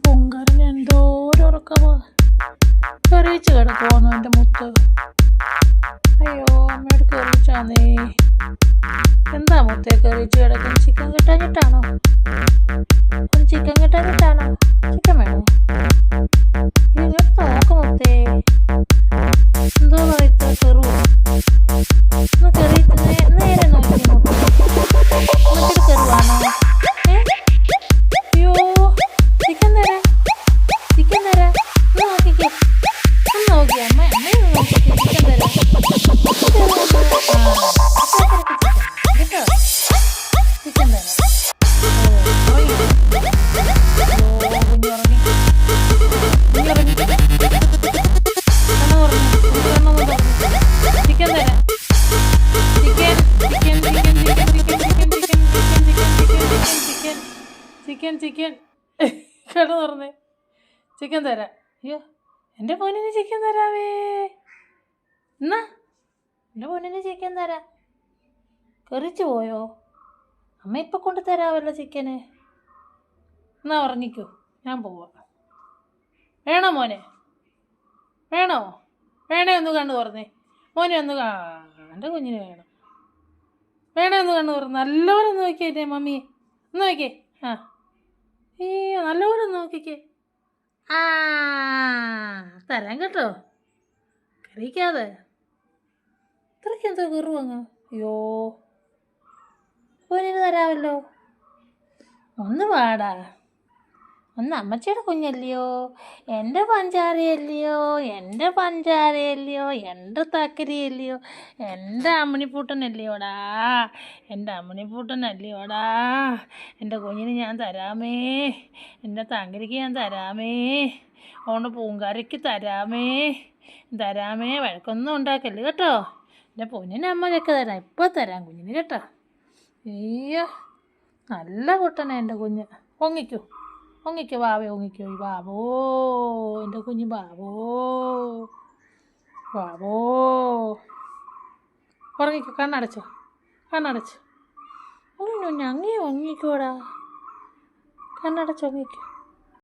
പൊങ്കാരന് എന്തോരുറക്കമാ. കറിയിച്ച് കിടക്കുവാന്നു എൻ്റെ മുത്ത്. അയ്യോ അമ്മയോട് കറിയിച്ചാന്നേ. എന്താ മുത്തേ കറിയിച്ച് കിടക്കുന്നത്? ചിക്കൻ കിട്ടാഞ്ഞിട്ടാണോ? ഒരു ചിക്കൻ കിട്ടാഞ്ഞിട്ടാണോ? ചിക്കൻ വേണോ? ഇങ്ങോട്ട് നോക്ക് മുത്തേ. എന്തോ പറയത്ത കെറുവോ? ഒന്ന് കറിയിച്ച് നേരെ നോക്കി മുത്തേ. മറ്റൊരു കെറുവാണോ? അയ്യോ ചിക്കൻ തരാം, ചിക്കൻ തരാം. ഒന്ന് നോക്കിക്കേ, ഒന്ന് നോക്കി അമ്മയൊന്ന് നോക്കിക്കേ. ചിക്കൻ തരാം. കേട്ടോ, ചിക്കൻ തരാം. ചിക്കൻ തരാം. ചിക്കൻ കട തുറന്നേ. ചിക്കൻ തരാം. അയ്യോ എൻ്റെ പൊന്നിന് ചിക്കൻ തരാവേ. എന്നാ എൻ്റെ പൊന്നിന് ചിക്കൻ തരാം. കറിച്ചു പോയോ? അമ്മ ഇപ്പം കൊണ്ട് തരാമല്ലോ ചിക്കന്. എന്നാ ഉറങ്ങിക്കോ, ഞാൻ പോവാം. വേണോ മോനെ? വേണോ? വേണേ ഒന്ന് കണ്ണു തുറന്നേ. മോനെ ഒന്ന് എൻ്റെ കുഞ്ഞിന് വേണം. വേണേ ഒന്ന് കണ്ണു തുറന്ന് നല്ലപോലെ ഒന്ന് നോക്കിയേ എൻ്റെ മമ്മിയെ. ഒന്ന് നോക്കിയേ. ആ അയ്യോ നല്ലപോലെ ഒന്ന് നോക്കിക്കേ. ആ തരാം കേട്ടോ, കറിയിക്കാതെ. ഇത്രയ്ക്ക് എന്തോ കയറുവങ്ങ്. അയ്യോ പൊന്നിന് തരാമല്ലോ. ഒന്ന് വാടാ. ഒന്ന് അമ്മച്ചിയുടെ കുഞ്ഞല്ലയോ, എൻ്റെ പഞ്ചാരയല്ലയോ, എൻ്റെ പഞ്ചാരയല്ലയോ, എൻ്റെ തക്കരിയല്ലയോ, എൻ്റെ അമ്മണിപ്പൂട്ടനല്ലയോടാ, എൻ്റെ അമ്മണിപ്പൂട്ടനല്ലയോടാ. എൻ്റെ കുഞ്ഞിന് ഞാൻ തരാമേ, എൻ്റെ തങ്കരിക്ക് ഞാൻ തരാമേ, അതുകൊണ്ട് പൂങ്കാരയ്ക്ക് തരാമേ, തരാമേ. വഴക്കൊന്നും ഉണ്ടാക്കല്ലേ കേട്ടോ. എൻ്റെ പൊന്നിന് അമ്മയൊക്കെ തരാം, ഇപ്പോൾ തരാം കുഞ്ഞിന് കേട്ടോ. അയ്യോ നല്ല കുട്ടനാ എൻ്റെ കുഞ്ഞ്. പൊങ്ങിക്കോ പൊങ്ങിക്കോ ബാവേ, പൊങ്ങിക്കോ. ഈ ബാബോ എൻ്റെ കുഞ്ഞ് ബാബോ, ബാബോ ഉറങ്ങിക്കോ. കണ്ണടച്ചോ, കണ്ണടച്ചോ. ഒന്നും ഞങ്ങേ ഒങ്ങിക്കോടാ. കണ്ണടച്ചോ, ഒങ്ങിക്കോ.